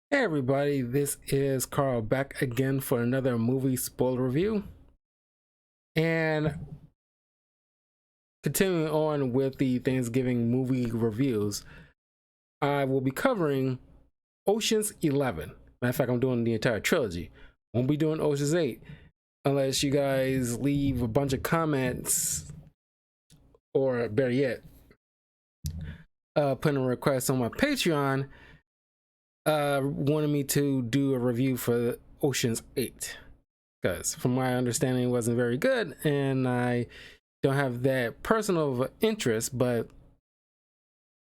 Hey everybody, this is Carl back again for another movie spoiler review. And continuing on with the Thanksgiving movie reviews, I will be covering Ocean's 11. Matter of fact, I'm doing the entire trilogy. Won't be doing Ocean's 8 unless you guys leave a bunch of comments or better yet, put in a request on my Patreon, wanted me to do a review for Ocean's 8. Because from my understanding it wasn't very good and I don't have that personal interest, but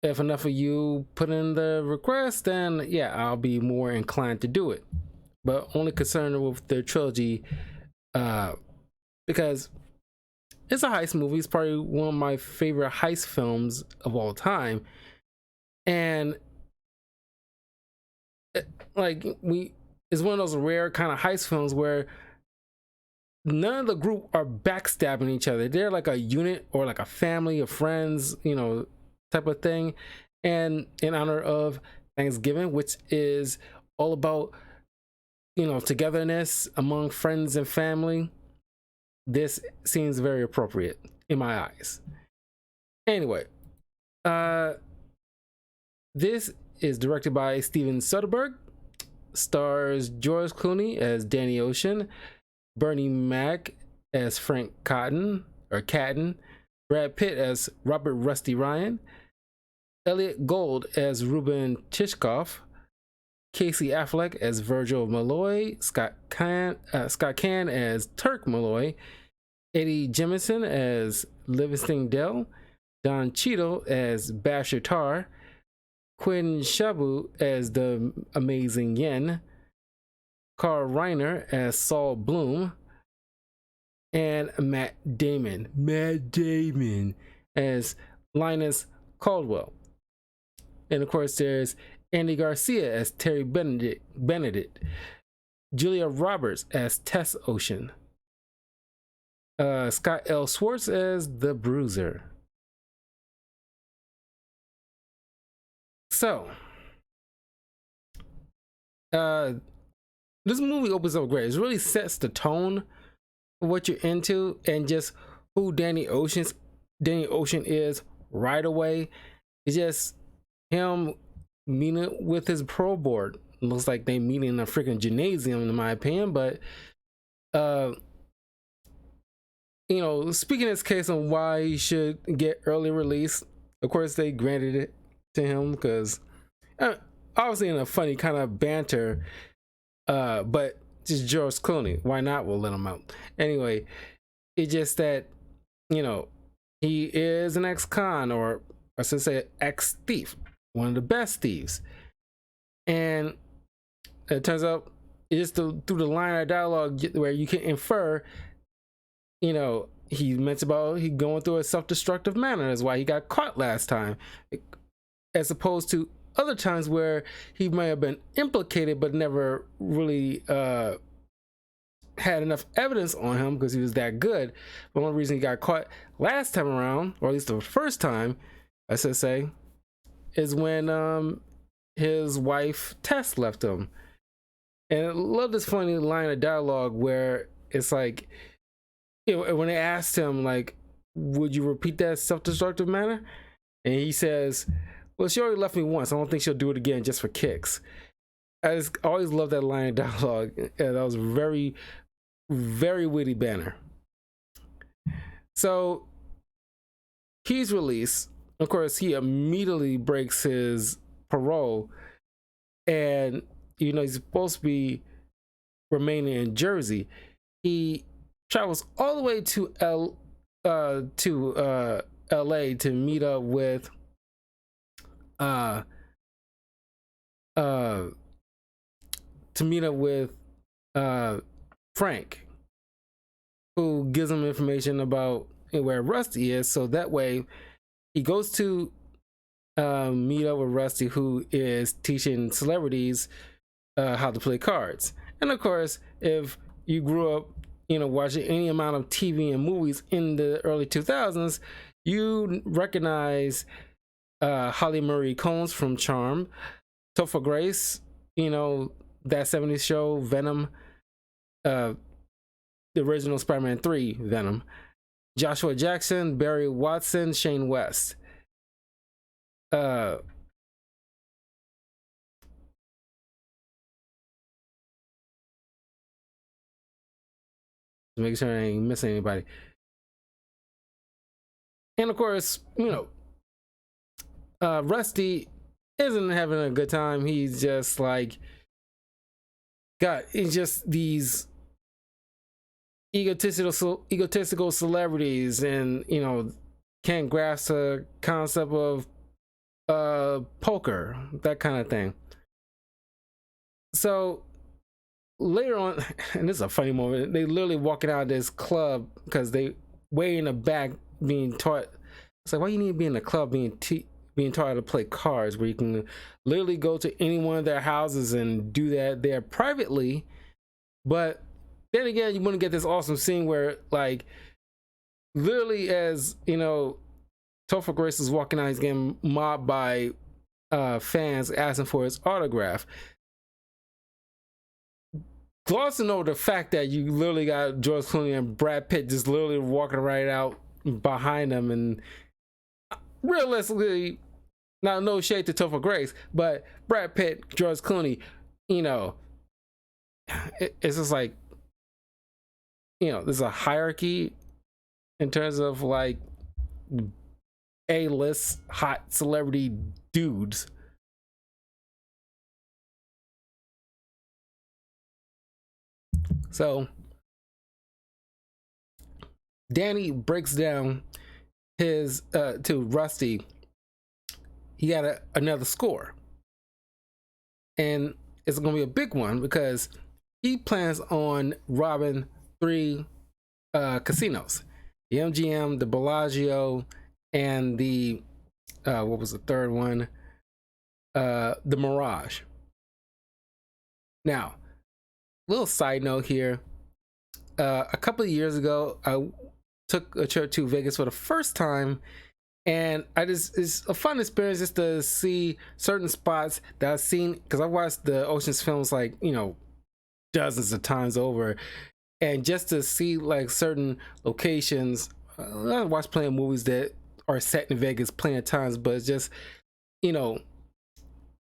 if enough of you put in the request, then yeah, I'll be more inclined to do it. But only concerned with the trilogy, because it's a heist movie. It's probably one of my favorite heist films of all time, and like it's one of those rare kind of heist films where none of the group are backstabbing each other. They're like a unit or like a family of friends, type of thing. And in honor of Thanksgiving, which is all about, togetherness among friends and family, this seems very appropriate in my eyes. Anyway, uh, this is directed by Steven Soderbergh, stars George Clooney as Danny Ocean, Bernie Mac as Frank Cotton or Catton, Brad Pitt as Robert Rusty Ryan, Elliot Gould as Ruben Tishkoff, Casey Affleck as Virgil Malloy, Scott Caan as Turk Malloy, Eddie Jemison as Livingston Dell, Don Cheadle as Bashir Tarr, Quinn Shabu as the Amazing Yen, Carl Reiner as Saul Bloom, and Matt Damon as Linus Caldwell. And of course, there's Andy Garcia as Terry Benedict, Julia Roberts as Tess Ocean, Scott L. Schwartz as the Bruiser. So, this movie opens up great. It really sets the tone of what you're into and just who Danny Ocean is right away. It's just him meeting with his pro board. It looks like they meet in a freaking gymnasium, in my opinion. But speaking his case on why he should get early release, of course they granted it to him because obviously in a funny kind of banter, but just George Clooney, why not? We'll let him out anyway. It's just that he is an ex-con, or I should say ex-thief, one of the best thieves, and it turns out it's just through the line of dialogue where you can infer, he mentioned about he going through a self-destructive manner. That's why he got caught last time, as opposed to other times where he may have been implicated but never really had enough evidence on him because he was that good. But one reason he got caught last time around, or at least the first time, I should say, is when his wife Tess left him. And I love this funny line of dialogue where it's like, when they asked him, like, would you repeat that self-destructive manner? And he says, well, she already left me once. I don't think she'll do it again just for kicks. I just always love that line of dialogue. And that was very, very witty banner. So he's released. Of course, he immediately breaks his parole. And, he's supposed to be remaining in Jersey. He travels all the way to LA to meet up with Frank, who gives him information about where Rusty is. So that way he goes to meet up with Rusty, who is teaching celebrities how to play cards. And of course, if you grew up watching any amount of TV and movies in the early 2000s, you recognize Holly Marie Combs from Charm, Topher Grace you know, that 70s show Venom, the original Spider-Man 3 Venom. Joshua Jackson, Barry Watson, Shane West. Make sure I ain't missing anybody. And of course, you know, Rusty isn't having a good time. He's just like he's just these egotistical celebrities, and you know, can't grasp the concept of poker, that kind of thing. So later on, and this is a funny moment, they literally walking out of this club because they way in the back being taught. It's like, why you need to be in the club being taught how to play cards, where you can literally go to any one of their houses and do that there privately. But then again, you want to get this awesome scene where, like, literally, as you know, Topher Grace is walking out, he's getting mobbed by fans asking for his autograph. Glossing over the fact that you literally got George Clooney and Brad Pitt just literally walking right out behind them, and realistically, now no shade to Topher Grace, but Brad Pitt, George Clooney, you know, it's just like, you know, there's a hierarchy in terms of like A-list hot celebrity dudes. So Danny breaks down his to Rusty. He got another score, and it's gonna be a big one because he plans on robbing 3 casinos: the MGM, the Bellagio, and the what was the third one? The Mirage. Now, little side note here. A couple of years ago, I took a trip to Vegas for the first time, and it's a fun experience just to see certain spots that I've seen, because I watched the Ocean's films like, you know, dozens of times over, and just to see like certain locations. I watch plenty of movies that are set in Vegas plenty of times, but it's just, you know,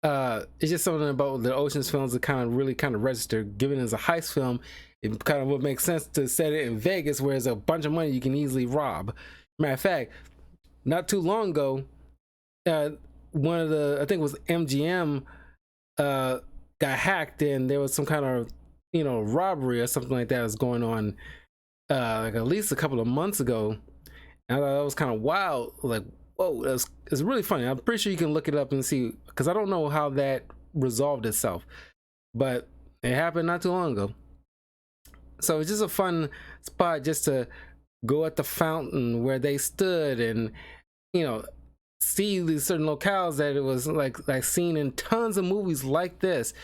it's just something about the Ocean's films that kind of register. Given as a heist film, it kind of would make sense to set it in Vegas, where there's a bunch of money you can easily rob. Matter of fact, not too long ago, one of the, I think it was MGM, got hacked, and there was some kind of, you know, robbery or something like that was going on, like at least a couple of months ago. And I thought that was kind of wild. Like, whoa, it's really funny. I'm pretty sure you can look it up and see, because I don't know how that resolved itself, but it happened not too long ago. So it's just a fun spot just to go at the fountain where they stood, and, you know, see these certain locales that it was like seen in tons of movies like this.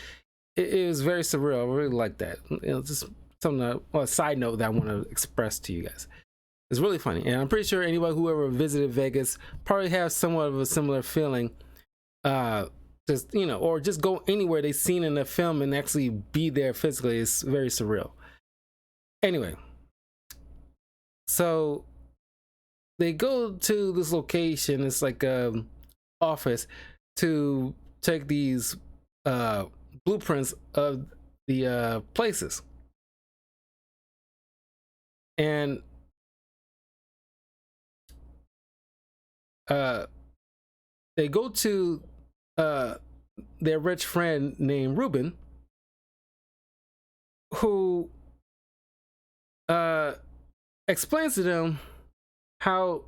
It was very surreal. I really like that. You know, just something that, well, a side note that I want to express to you guys. It's really funny, and I'm pretty sure anybody who ever visited Vegas probably has somewhat of a similar feeling. Just, you know, or just go anywhere they've seen in the film and actually be there physically. It's very surreal. Anyway, so they go to this location. It's like a office to take these blueprints of the places, and they go to their rich friend named Ruben, who explains to them how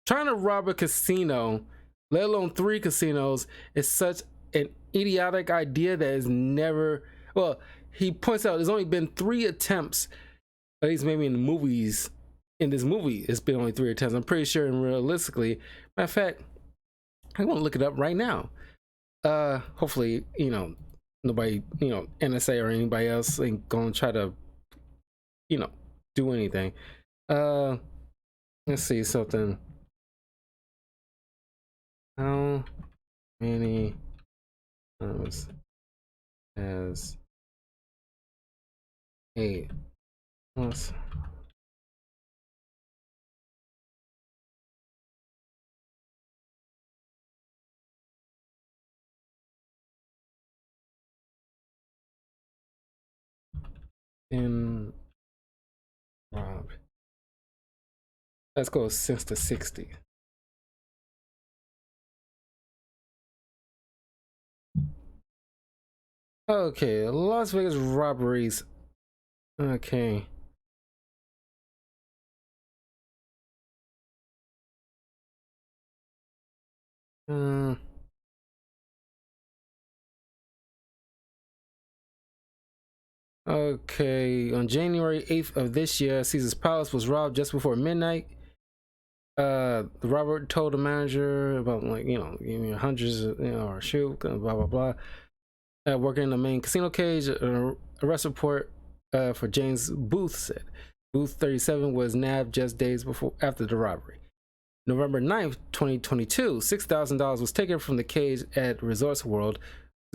trying to rob a casino, let alone 3 casinos, is such an idiotic idea that is never, well, he points out there's only been 3 attempts, at least maybe in the movies. In this movie, it's been only 3 attempts. I'm pretty sure, and realistically, matter of fact, I want to look it up right now. Hopefully, you know, nobody, you know, NSA or anybody else ain't gonna try to, you know, do anything. Let's see something. How many times as a Las in robbed. Let's go since the 60s. Okay, Las Vegas robberies. Okay. Okay, on January 8th of this year, Caesar's Palace was robbed just before midnight. The robber told the manager about, like, give me hundreds, or shoot, blah blah blah. Working in the main casino cage, an arrest report for James Booth said Booth 37 was nabbed just days after the robbery. November 9th, 2022, $6,000 was taken from the cage at Resorts World.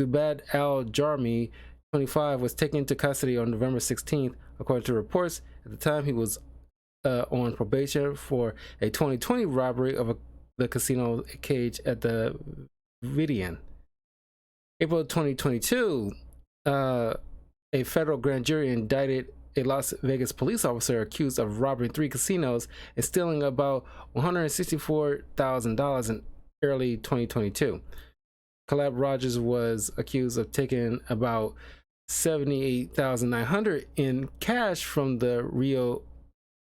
Zubad Al-Jarmi, 25, was taken into custody on November 16th, according to reports. At the time, he was on probation for a 2020 robbery of the casino cage at the Vidian. April 2022, a federal grand jury indicted a Las Vegas police officer accused of robbing 3 casinos and stealing about $164,000 in early 2022. Caleb Rogers was accused of taking about $78,900 in cash from the Rio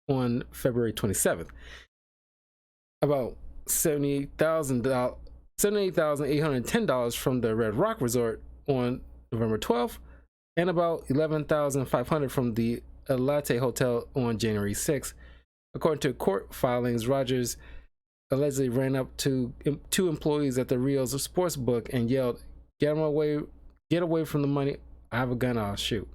on February 27th. About $78,810 from the Red Rock Resort on November 12th, and about $11,500 from the Latte Hotel on January 6th. According to court filings, Rogers allegedly ran up to 2 employees at the Rio's sports book and yelled, "Get away from the money. I have a gun, I'll shoot."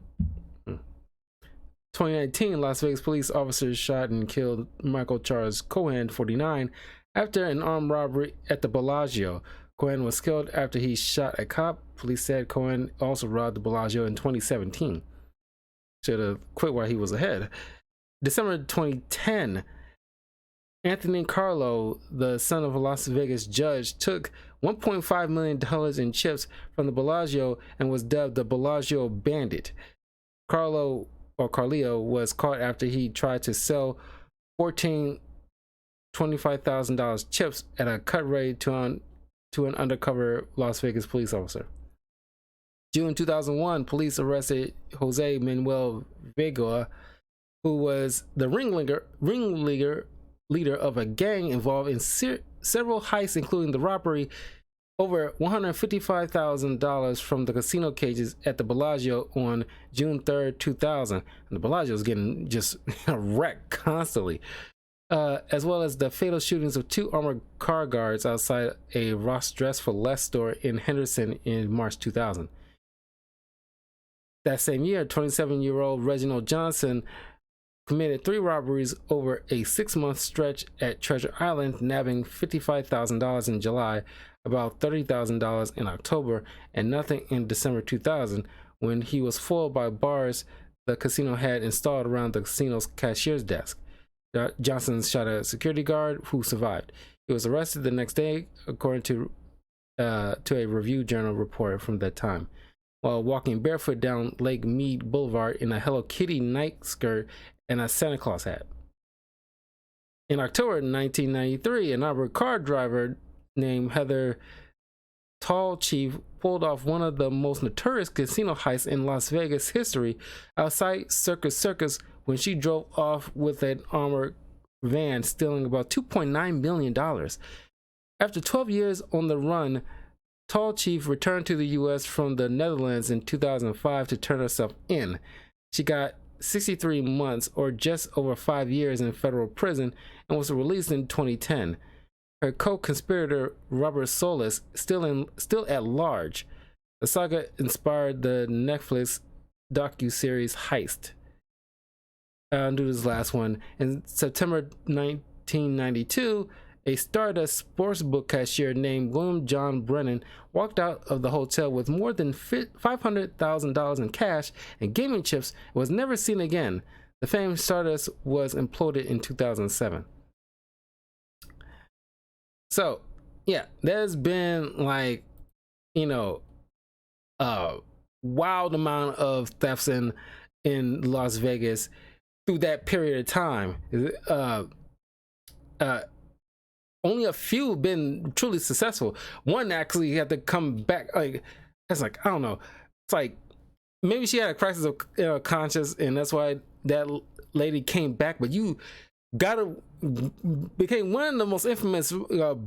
2019, Las Vegas police officers shot and killed Michael Charles Cohen, 49, after an armed robbery at the Bellagio. Cohen was killed after he shot a cop. Police said Cohen also robbed the Bellagio in 2017. Should have quit while he was ahead. December 2010, Anthony Carlo, the son of a Las Vegas judge, took $1.5 million in chips from the Bellagio and was dubbed the Bellagio Bandit. Carleo was caught after he tried to sell $25,000 chips at a cut rate to an undercover Las Vegas police officer. June 2001, police arrested Jose Manuel Vega, who was the leader of a gang involved in several heists, including the robbery over $155,000 from the casino cages at the Bellagio on June 3rd, 2000. And the Bellagio is getting just wrecked constantly. As well as the fatal shootings of 2 armored car guards outside a Ross Dress for Less store in Henderson in March 2000. That same year, 27-year-old Reginald Johnson committed 3 robberies over a 6-month stretch at Treasure Island, nabbing $55,000 in July, about $30,000 in October, and nothing in December 2000, when he was foiled by bars the casino had installed around the casino's cashier's desk. Johnson shot a security guard who survived. He was arrested the next day, according to a Review Journal report from that time, while walking barefoot down Lake Mead Boulevard in a Hello Kitty night skirt and a Santa Claus hat. In October 1993, an armored car driver named Heather Tallchief pulled off one of the most notorious casino heists in Las Vegas history outside Circus when she drove off with an armored van, stealing about $2.9 million. After 12 years on the run, Tallchief returned to the U.S. from the Netherlands in 2005 to turn herself in. She got 63 months, or just over 5 years, in federal prison and was released in 2010. Her co-conspirator, Robert Solis, still at large. The saga inspired the Netflix docuseries Heist. I'll do this last one. In September 1992, a Stardust sportsbook cashier named William John Brennan walked out of the hotel with more than $500,000 in cash and gaming chips and was never seen again. The famed Stardust was imploded in 2007. So, yeah, there's been like, a wild amount of thefts in Las Vegas through that period of time. Only a few have been truly successful. One actually had to come back. Like, it's like, I don't know. It's like maybe she had a crisis of conscience, and that's why that lady came back. But you became one of the most infamous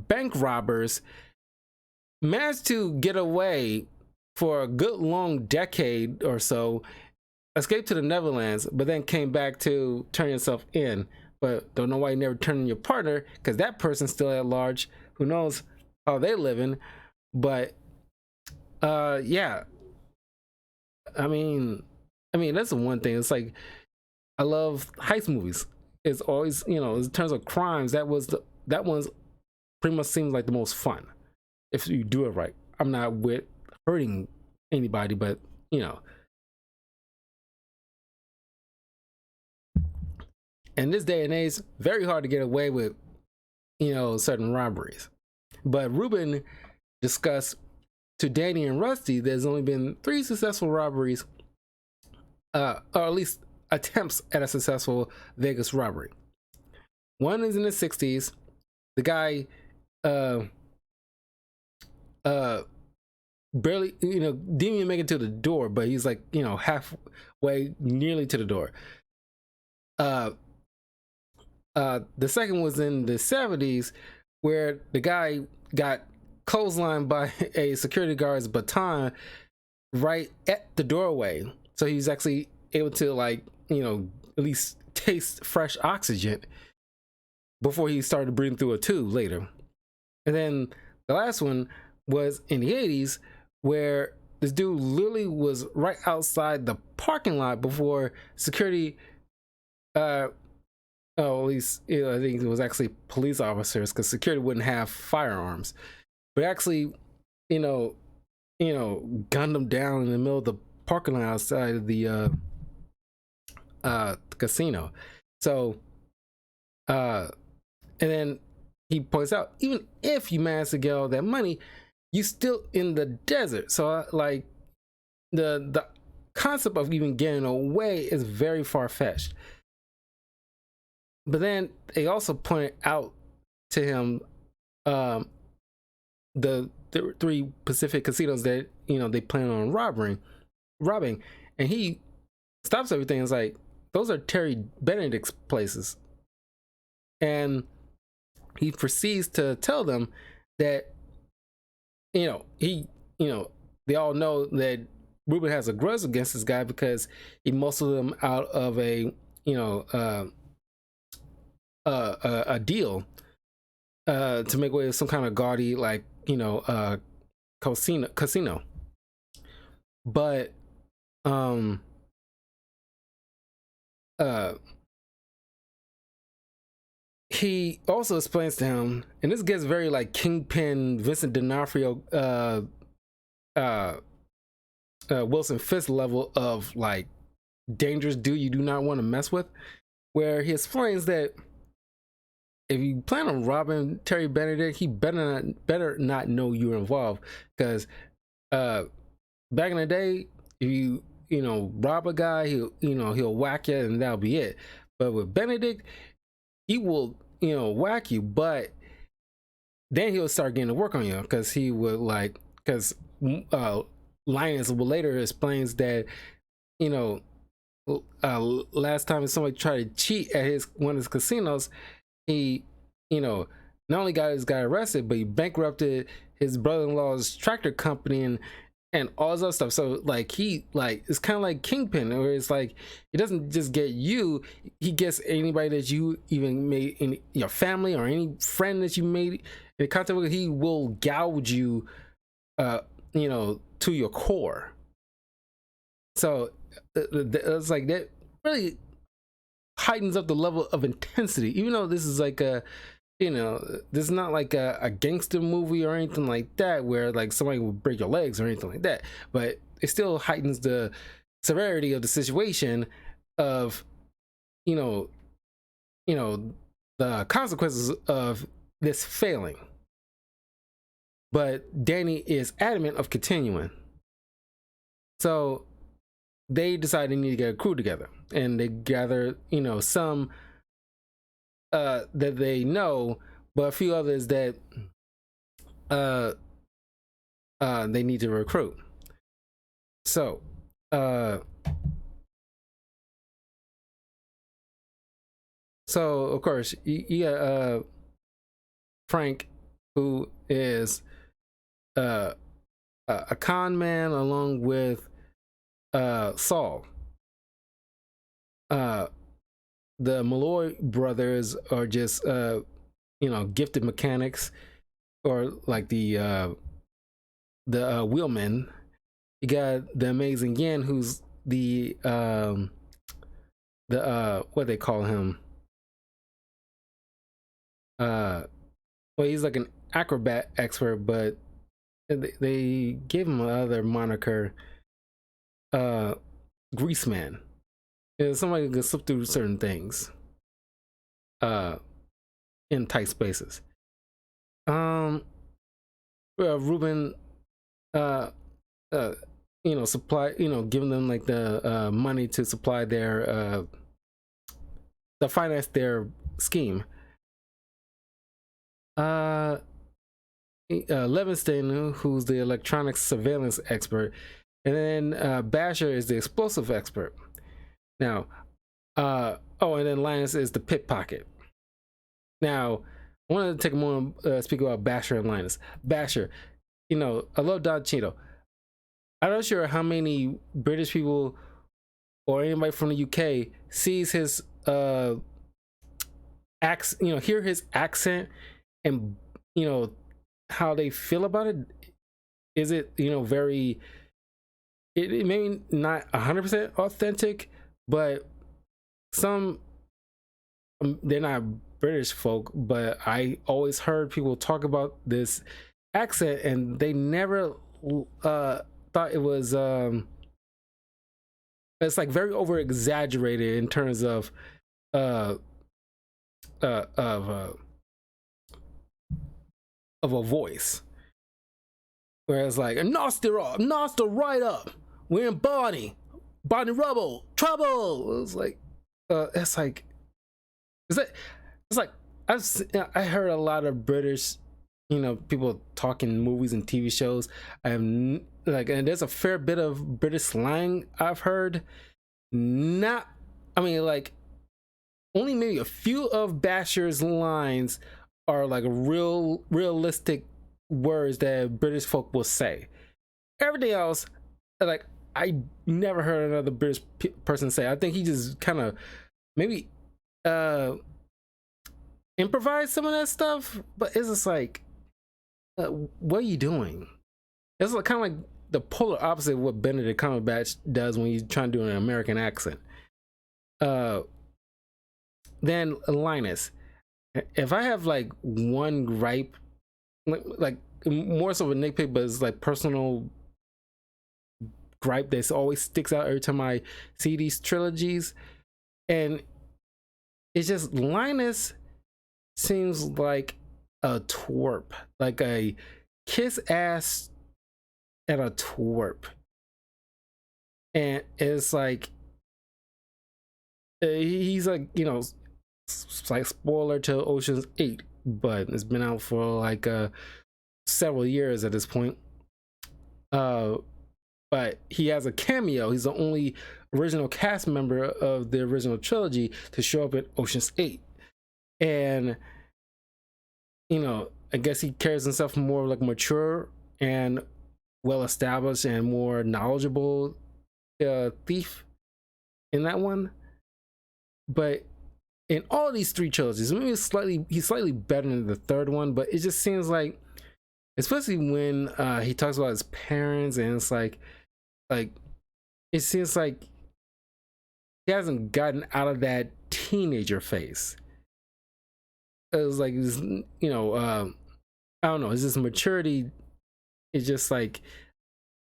bank robbers. Managed to get away for a good long decade or so, escaped to the Netherlands, but then came back to turn yourself in. But don't know why you never turned in your partner, because that person's still at large. Who knows how they're living? But yeah, I mean that's the one thing. It's like I love heist movies. It's always, in terms of crimes, that one's pretty much seems like the most fun if you do it right. I'm not with hurting anybody, but in this day and age, very hard to get away with, certain robberies. But Ruben discussed to Danny and Rusty, there's only been 3 successful robberies, or at least attempts at a successful Vegas robbery. One is in the 60s. The guy barely, didn't even make it to the door, but he's like, halfway, nearly to the door. The second was in the 70s, where the guy got clotheslined by a security guard's baton right at the doorway. So he was actually able to, like, at least taste fresh oxygen before he started breathing through a tube later. And then the last one was in the 80s, where this dude literally was right outside the parking lot before security, at least I think it was actually police officers, because security wouldn't have firearms, but actually, gunned him down in the middle of the parking lot outside of the casino. So, and then he points out, even if you manage to get all that money, you still in the desert. So like the concept of even getting away is very far-fetched. But then they also pointed out to him the 3 Pacific casinos that they plan on robbing, and he stops everything and is like, those are Terry Benedict's places. And he proceeds to tell them that they all know that Ruben has a grudge against this guy because he muscled them out of a deal to make way with some kind of gaudy, like, casino. But he also explains to him, and this gets very like Kingpin, Vincent D'Onofrio, Wilson Fisk level of like dangerous dude you do not want to mess with, where he explains that if you plan on robbing Terry Benedict, he better not know you're involved, because back in the day, if you rob a guy, he'll whack you and that'll be it. But with Benedict, he will whack you, but then he'll start getting to work on you, because he would because Linus later explains that last time somebody tried to cheat at one of his casinos, he not only got this guy arrested, but he bankrupted his brother-in-law's tractor company and all this other stuff. So it's kind of like Kingpin, where it's like he doesn't just get you, he gets anybody that you even made in your family or any friend that you made in contact with. He will gouge you to your core. So it's like that really heightens up the level of intensity, even though this is like a this is not like a gangster movie or anything like that where like somebody will break your legs or anything like that, but it still heightens the severity of the situation of you know the consequences of this failing. But Danny is adamant of continuing, so they decide they need to get a crew together, and they gather some that they know, but a few others that they need to recruit. So of course you got Frank, who is a con man, along with Saul. The Malloy brothers are just gifted mechanics, or like the wheelmen. You got the amazing Yen, who's the what they call him, well, he's like an acrobat expert, but they gave him another moniker, Grease Man. Somebody who can slip through certain things in tight spaces. Ruben supply, giving them like the money to supply their to finance their scheme. Levinstein, who's the electronics surveillance expert, and then Basher is the explosive expert. Now, and then Linus is the pickpocket. Now, I wanted to take a moment speak about Basher and Linus. Basher, I love Don Cheadle. I'm not sure how many British people or anybody from the UK sees his accent, hear his accent, and how they feel about it. Is it very? It may not 100% authentic, but some they're not British folk, but I always heard people talk about this accent, and they never thought it was it's like very over exaggerated in terms of a voice, whereas like Noster right up, we're in Barney Rubble trouble. It's like I heard a lot of British people talking movies and TV shows. And there's a fair bit of British slang I've heard. Not, I mean, like, only maybe a few of Basher's lines are like realistic words that British folk will say. Everything else, like, I never heard another British person say. I think he just kind of maybe improvised some of that stuff, but it's just like, what are you doing? It's like, kind of like the polar opposite of what Benedict Cumberbatch does when he's trying to do an American accent. Then Linus, if I have like one gripe, like more so of a nitpick, but it's like personal gripe that always sticks out every time I see these trilogies, and it's just Linus seems like a twerp, like a kiss ass and a twerp. And it's like he's like, it's like, spoiler to Ocean's 8, but it's been out for like several years at this point. But he has a cameo. He's the only original cast member of the original trilogy to show up at Ocean's 8. And I guess he carries himself more like mature and well established and more knowledgeable thief in that one. But in all these three trilogies, maybe he's slightly better than the third one, but it just seems like, especially when he talks about his parents, and it's like it seems like he hasn't gotten out of that teenager phase. it was like this, I don't know, it's just maturity is just like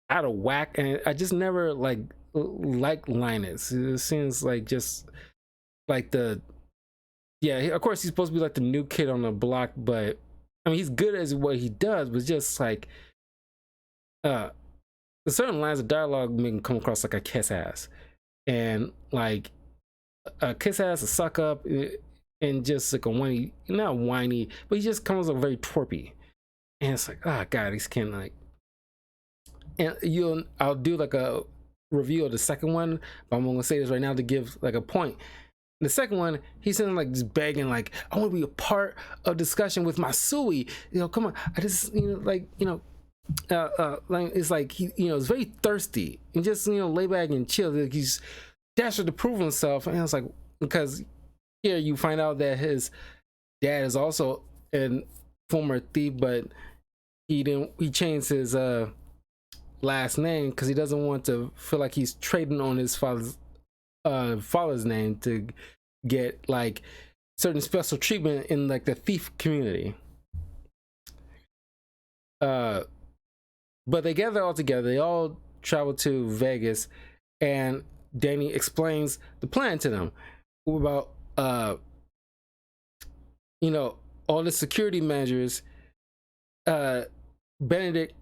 out of whack, and I just never like Linus. It seems like just like the of course he's supposed to be like the new kid on the block, but I mean he's good as what he does, but just like certain lines of dialogue make him come across like a kiss ass, and like a kiss ass, a suck up, and just like a whiny, not whiny, but he just comes off very twerpy, and it's like, oh god, he's kind of like, and I'll do like a review of the second one, but I'm gonna say this right now to give like a point. The second one, he's sitting like just begging, like, I want to be a part of discussion with my Sui. Come on, I just, like it's like he, is very thirsty and just, lay back and chill. Like he's desperate to prove himself, and it's like, because here you find out that his dad is also a former thief, but he changed his last name because he doesn't want to feel like he's trading on his father's name to get like certain special treatment in like the thief community. But they gather all together, they all travel to Vegas, and Danny explains the plan to them about all the security measures Benedict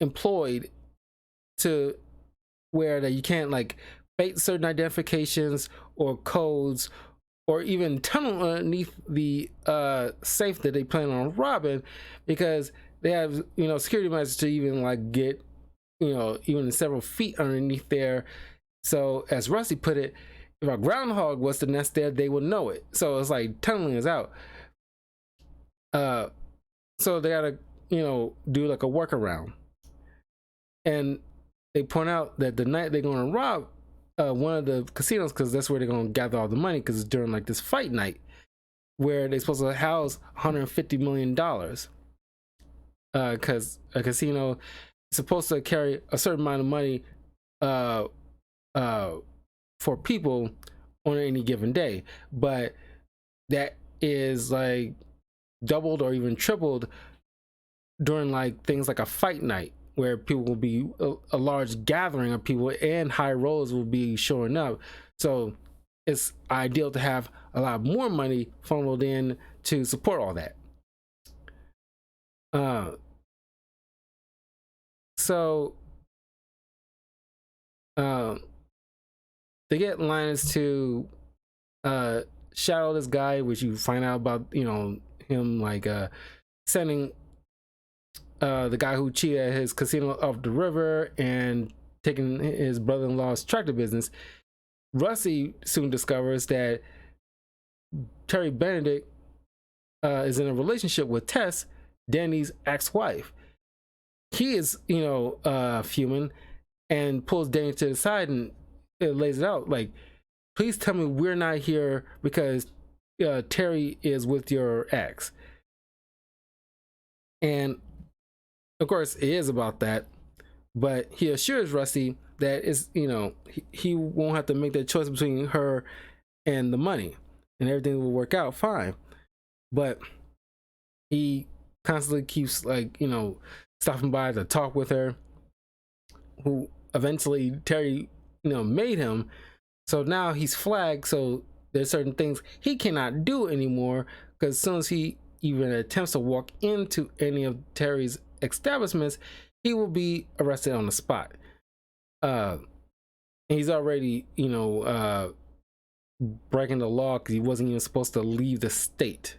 employed to where that you can't like fake certain identifications or codes or even tunnel underneath the safe that they plan on robbing, because they have security measures to even like get even several feet underneath there. So as Rusty put it, if a groundhog was to nest there, they would know it. So it's like tunneling is out. So they gotta do like a workaround, and they point out that the night they're gonna rob one of the casinos, because that's where they're gonna gather all the money, because it's during like this fight night where they're supposed to house $150 million, because a casino is supposed to carry a certain amount of money for people on any given day, but that is like doubled or even tripled during like things like a fight night, where people will be a large gathering of people and high rollers will be showing up. So it's ideal to have a lot more money funneled in to support all that. They get Linus to shadow this guy, which you find out about him like sending the guy who cheated at his casino off the river and taking his brother-in-law's tractor business. Rusty soon discovers that Terry Benedict is in a relationship with Tess, Danny's ex-wife. He is fuming and pulls Danny to the side and lays it out like, please tell me we're not here because Terry is with your ex. And of course it is about that, but he assures Rusty that it's he won't have to make that choice between her and the money, and everything will work out fine. But he constantly keeps like stopping by to talk with her, who eventually Terry made him. So now he's flagged, so there's certain things he cannot do anymore, because as soon as he even attempts to walk into any of Terry's establishments, he will be arrested on the spot. And he's already breaking the law because he wasn't even supposed to leave the state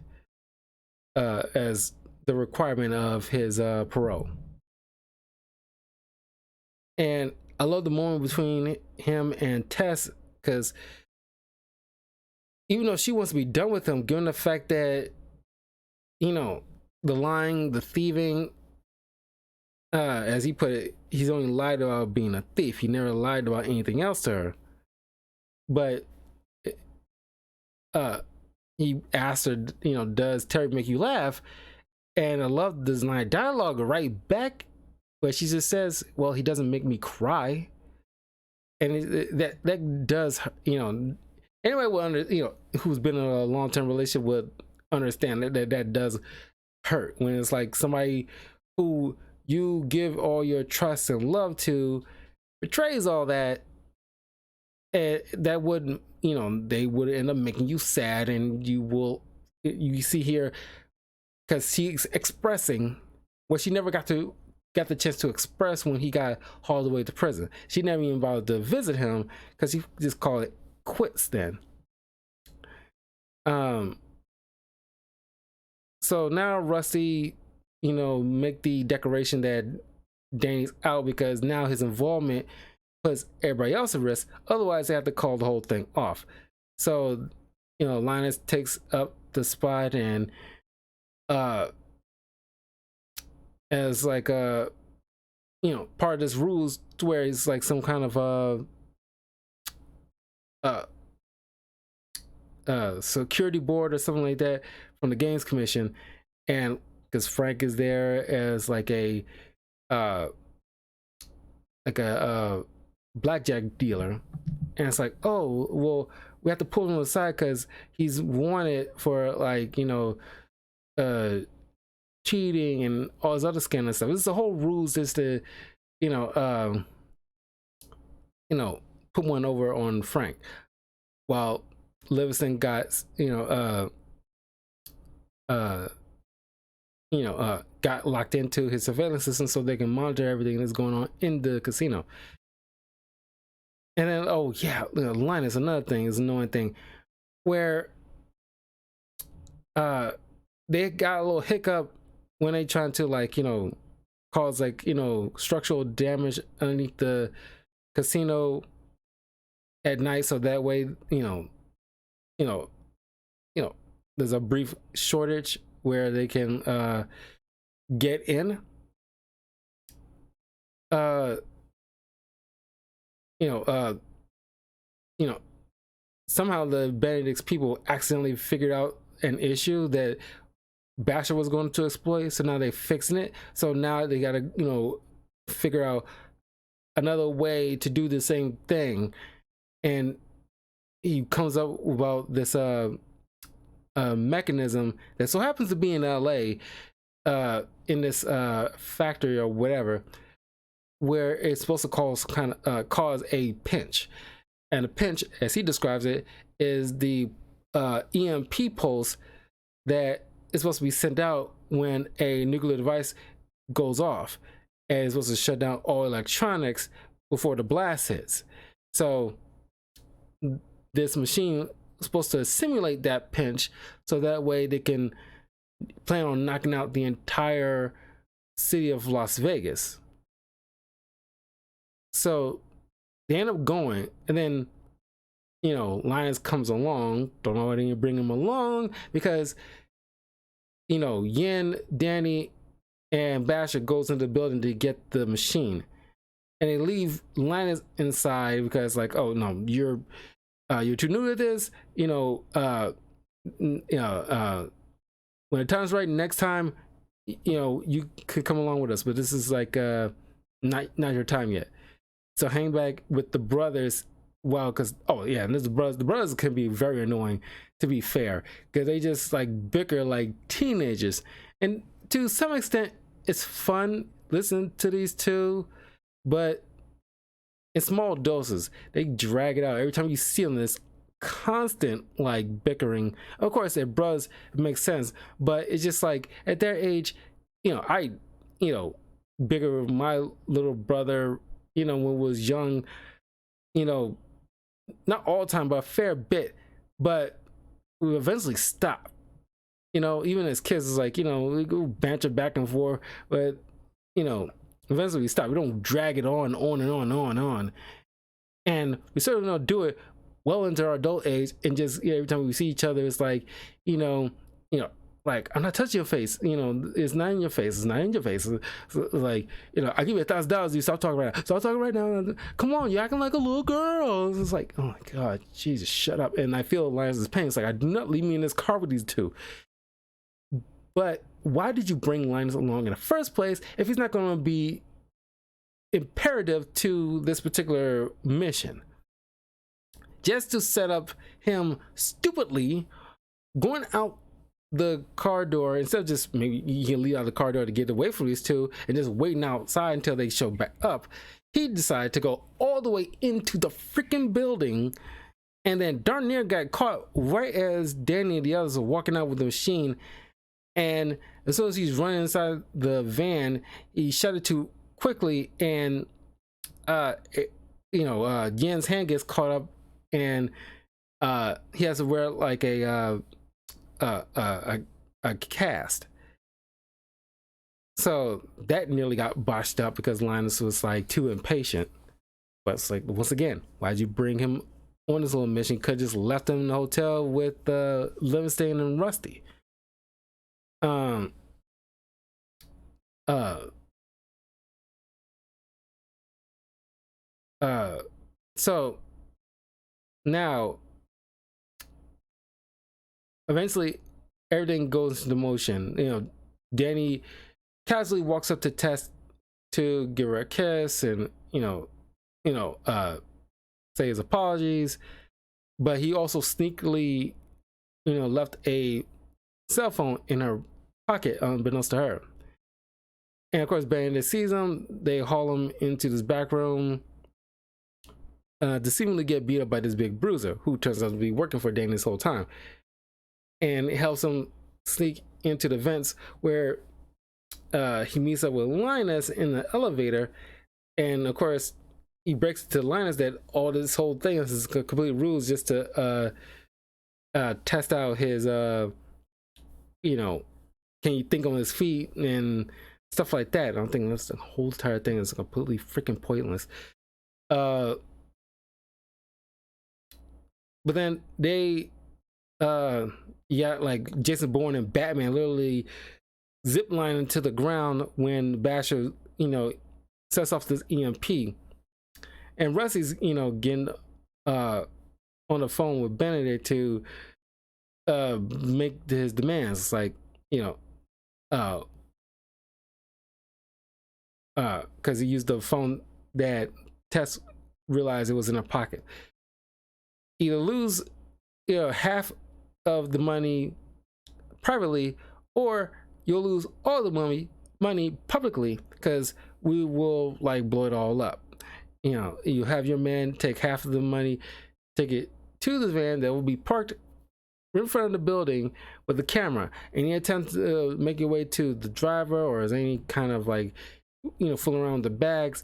as the requirement of his parole. And I love the moment between him and Tess, because even though she wants to be done with him, given the fact that the lying, the thieving, as he put it, he's only lied about being a thief. He never lied about anything else to her. But he asked her, does Terry make you laugh? And I love this line of dialogue right back, but she just says, well, he doesn't make me cry. And that does, anyway, well, who's been in a long-term relationship with understand that does hurt when it's like somebody who you give all your trust and love to betrays all that, and that would, you know, they would end up making you sad. And you see here, because she's expressing what she never got the chance to express when he got hauled away to prison. She never even bothered to visit him because he just called it quits then. So now Rusty, you know, make the declaration that Danny's out because now his involvement puts everybody else at risk. Otherwise, they have to call the whole thing off. So, you know, Linus takes up the spot and as like you know, part of this rules to where it's like some kind of security board or something like that from the Games Commission. And because Frank is there as like a blackjack dealer, and it's like, oh well, we have to pull him aside because he's wanted for, like, you know, cheating and all this other scandal stuff. This is a whole rules just to, you know, put one over on Frank, while Livingston got, got locked into his surveillance system so they can monitor everything that's going on in the casino. And then, oh yeah, Linus, another thing is annoying thing where they got a little hiccup when they trying to, like, you know, cause, like, you know, structural damage underneath the casino at night, so that way, you know, there's a brief shortage where they can get in. Somehow the Benedict's people accidentally figured out an issue that Basher was going to exploit, so now they're fixing it. So now they gotta, you know, figure out another way to do the same thing. And he comes up about this mechanism that so happens to be in LA, in this factory or whatever, where it's supposed to cause a pinch. And a pinch, as he describes it, is the EMP pulse that is supposed to be sent out when a nuclear device goes off, and it's supposed to shut down all electronics before the blast hits. So this machine is supposed to simulate that pinch, so that way they can plan on knocking out the entire city of Las Vegas. So they end up going, and then, you know, Linus comes along. Don't know why they didn't bring him along, because, you know, Yin, Danny, and Basher goes into the building to get the machine, and they leave Linus inside because, like, oh no, you're too new to this. When the time's right, next time, you know, you could come along with us, but this is like not your time yet. So hang back with the brothers. Well, because, oh yeah, and the brothers can be very annoying, to be fair, because they just like bicker like teenagers, and to some extent it's fun listening to these two, but in small doses. They drag it out every time you see them. This constant like bickering. Of course, their brothers, it makes sense, but it's just like at their age, you know, I bicker with my little brother, you know, when I was young, you know, not all the time, but a fair bit. But we eventually stop. You know, even as kids, it's like, you know, we go banter back and forth, but, you know, eventually we stop. We don't drag it on and on and on. And we certainly don't do it well into our adult age, and just, you know, every time we see each other, it's like, you know, like, I'm not touching your face, you know, it's not in your face, it's not in your face. It's like, you know, I give you $1,000, you stop talking right now. Come on, you're acting like a little girl. It's like, oh my God, Jesus, shut up. And I feel Linus's pain. It's like, I do not leave me in this car with these two. But why did you bring Linus along in the first place if he's not going to be imperative to this particular mission? Just to set up him stupidly going out the car door, instead of just maybe you can leave out the car door to get away from these two and just waiting outside until they show back up, he decided to go all the way into the freaking building, and then darn near got caught right as Danny and the others are walking out with the machine. And as soon as he's running inside the van, he shut it too quickly, and Yen's hand gets caught up, and he has to wear like a cast. So that nearly got botched up because Linus was like too impatient. But it's like, once again, why'd you bring him on this little mission? Could have just left him in the hotel with Livingston and Rusty. So now eventually everything goes into motion. Danny casually walks up to Tess to give her a kiss and say his apologies, but he also sneakily left a cell phone in her pocket unbeknownst to her. And of course Bandit sees him. They haul him into this back room to seemingly get beat up by this big bruiser who turns out to be working for Danny this whole time, and it helps him sneak into the vents where he meets up with Linus in the elevator. And of course he breaks it to Linus that all this whole thing is a complete ruse just to test out his can you think on his feet and stuff like that. I don't think that's the whole entire thing is completely freaking pointless. But then they like Jason Bourne and Batman literally zip line into the ground when Basher sets off this EMP, and Rusty's getting on the phone with Benedict to make his demands. It's like because he used the phone that Tess realized it was in her pocket. Either lose half of the money privately, or you'll lose all the money publicly, because we will like blow it all up. You have your man take half of the money, take it to the van that will be parked in front of the building with the camera. Any attempt to make your way to the driver, or is any kind of like fooling around with the bags,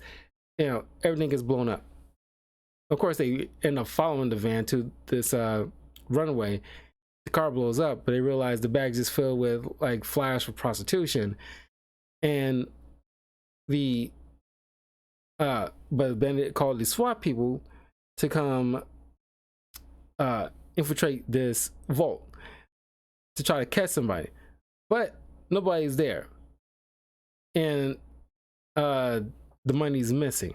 everything gets blown up. Of course they end up following the van to this runway. The car blows up, but they realize the bags is filled with like flyers for prostitution, and but then it called the SWAT people to come infiltrate this vault to try to catch somebody, but nobody's there, and the money's missing.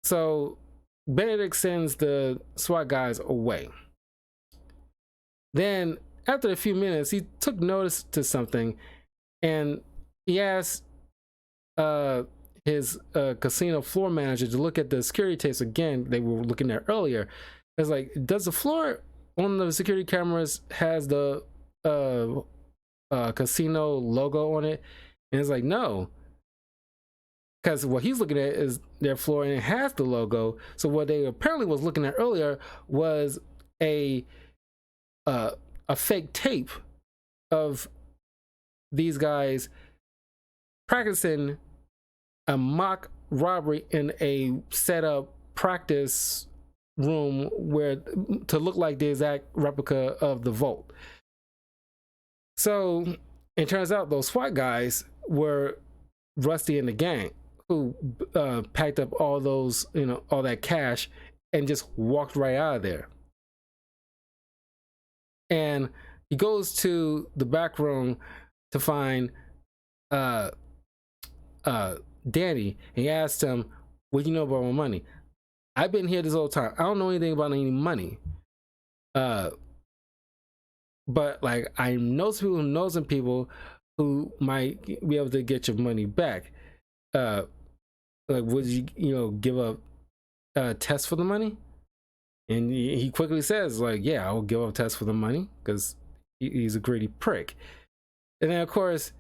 So Benedict sends the SWAT guys away. Then after a few minutes, he took notice to something, and he asked his casino floor manager to look at the security tapes again they were looking at earlier. It's like, does the floor on the security cameras has the casino logo on it? And it's like, no, because what he's looking at is their floor and it has the logo. So what they apparently was looking at earlier was a fake tape of these guys practicing a mock robbery in a set up practice room where to look like the exact replica of the vault. So it turns out those SWAT guys were Rusty and the gang, who packed up all those, all that cash and just walked right out of there. And he goes to the back room to find Danny, and he asked him, what do you know about my money? I've been here this whole time. I don't know anything about any money. But like, I know some people who know some people who might be able to get your money back. Like, would you give up Tess for the money? And he quickly says, like, yeah, I'll give up Tess for the money, because he's a greedy prick. And then of course,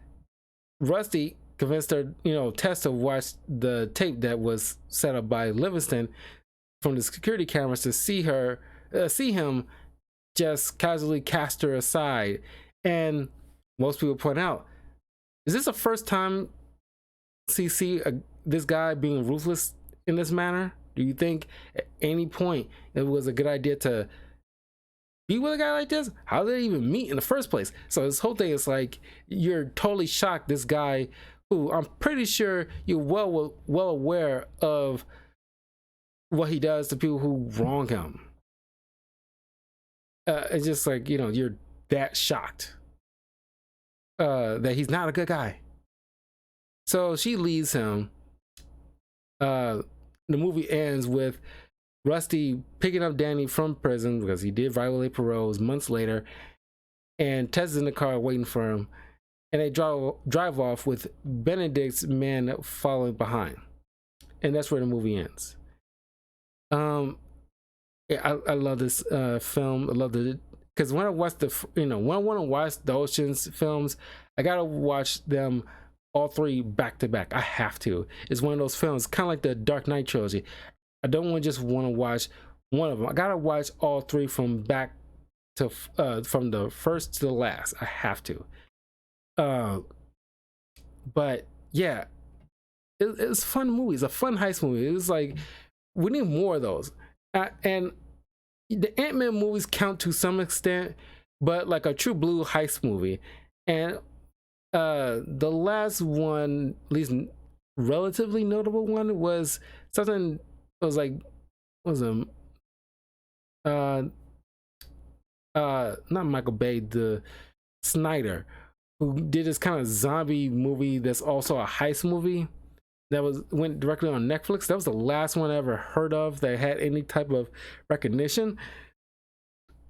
Rusty convinced her, Tess to watch the tape that was set up by Livingston from the security cameras to see him just casually cast her aside. And most people point out, is this the first time see this guy being ruthless in this manner? Do you think at any point it was a good idea to be with a guy like this? How did they even meet in the first place? So this whole thing is like, you're totally shocked this guy, who I'm pretty sure you're well aware of what he does to people who wrong him. It's just like, you're that shocked that he's not a good guy. So she leaves him. The movie ends with Rusty picking up Danny from prison because he did violate parole months later, and Tess is in the car waiting for him, and they drive off with Benedict's men following behind, and that's where the movie ends. Yeah, I love this film. I love it because when I watch when I want to watch the Ocean's films, I gotta watch them all three back to back. I have to. It's one of those films, kind of like the Dark Knight trilogy. I don't just want to watch one of them. I gotta watch all three from back to from the first to the last. I have to. But yeah, it's a fun movie. It's a fun heist movie. It's like, we need more of those. And the Ant-Man movies count to some extent, but like a true blue heist movie. And the last one, at least relatively notable one, was something. It was like, not Michael Bay, the Snyder, who did this kind of zombie movie that's also a heist movie that went directly on Netflix. That was the last one I ever heard of that had any type of recognition.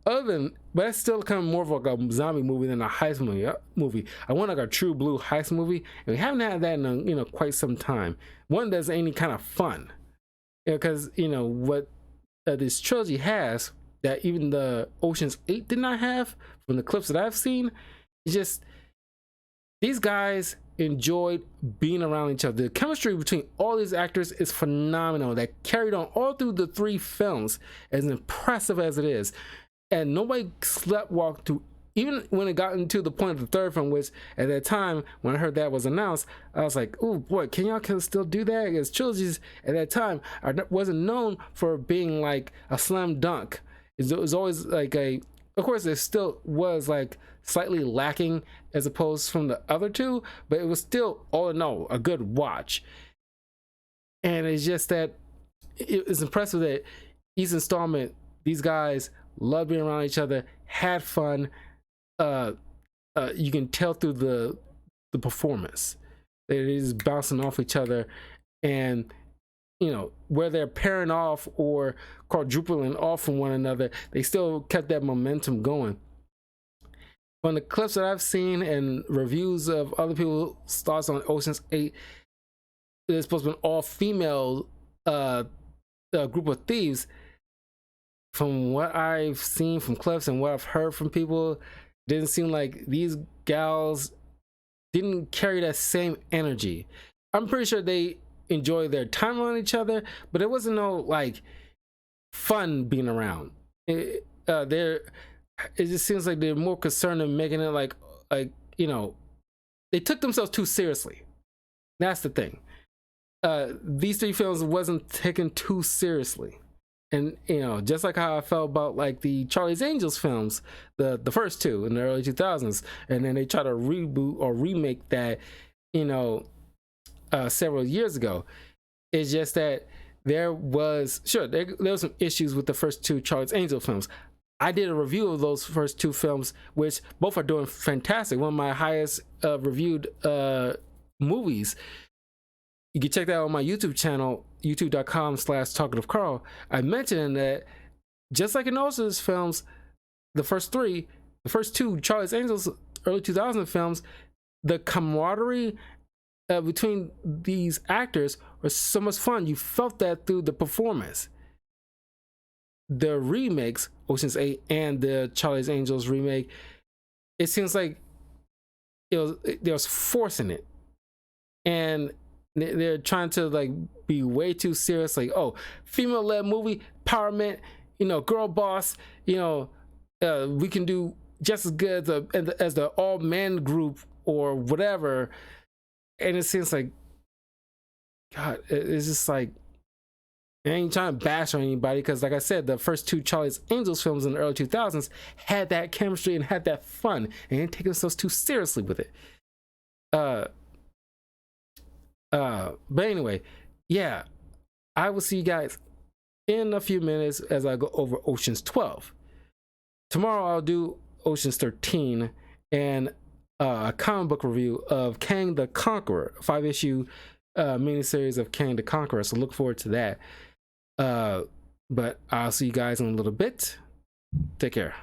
But that's still kind of more of like a zombie movie than a heist movie. I want like a true blue heist movie, and we haven't had that in quite some time. One that's any kind of fun, because what this trilogy has that even the Ocean's 8 did not have, from the clips that I've seen, it's just these guys enjoyed being around each other. The chemistry between all these actors is phenomenal. That carried on all through the three films, as impressive as it is. And nobody sleptwalked to, even when it got into the point of the third film, which at that time, when I heard that was announced, I was like, oh boy, can y'all still do that? Because trilogies at that time wasn't known for being like a slam dunk. It was always like of course, it still was like slightly lacking as opposed from the other two, but it was still, all in all, a good watch. And it's just that it's impressive that each installment, these guys loved being around each other, had fun. You can tell through the performance. They're just bouncing off each other, and where they're pairing off or quadrupling off from one another, they still kept that momentum going. From the clips that I've seen and reviews of other people's thoughts on Ocean's 8, it's supposed to be an all-female group of thieves. From what I've seen from clips and what I've heard from people, it didn't seem like these gals didn't carry that same energy. I'm pretty sure they enjoy their time on each other, but it wasn't no like fun being around. It just seems like they're more concerned in making it like they took themselves too seriously. That's the thing. These three films wasn't taken too seriously. And just like how I felt about like the Charlie's Angels films, the first two in the early 2000s, and then they try to reboot or remake that several years ago. It's just that there was some issues with the first two Charlie's Angels films. I did a review of those first two films, which both are doing fantastic. One of my highest reviewed movies. You can check that out on my YouTube channel, youtube.com/talkativecarl. I mentioned that just like in those films, the first two Charlie's Angels early 2000 films, the camaraderie between these actors was so much fun. You felt that through the performance. The remakes, Ocean's 8 and the Charlie's Angels remake, it seems like they was forcing it, and they're trying to like be way too serious. Like, oh, female-led movie, empowerment, you know, girl boss, you know, we can do just as good as the all-man group or whatever. And it seems like, God, it's just like, I ain't trying to bash on anybody, because like I said, the first two Charlie's Angels films in the early 2000s had that chemistry and had that fun, and didn't take themselves too seriously with it. But anyway, yeah, I will see you guys in a few minutes as I go over Ocean's 12. Tomorrow I'll do Ocean's 13 and a comic book review of Kang the Conqueror, 5-issue miniseries of Kang the Conqueror. So look forward to that. But I'll see you guys in a little bit. Take care.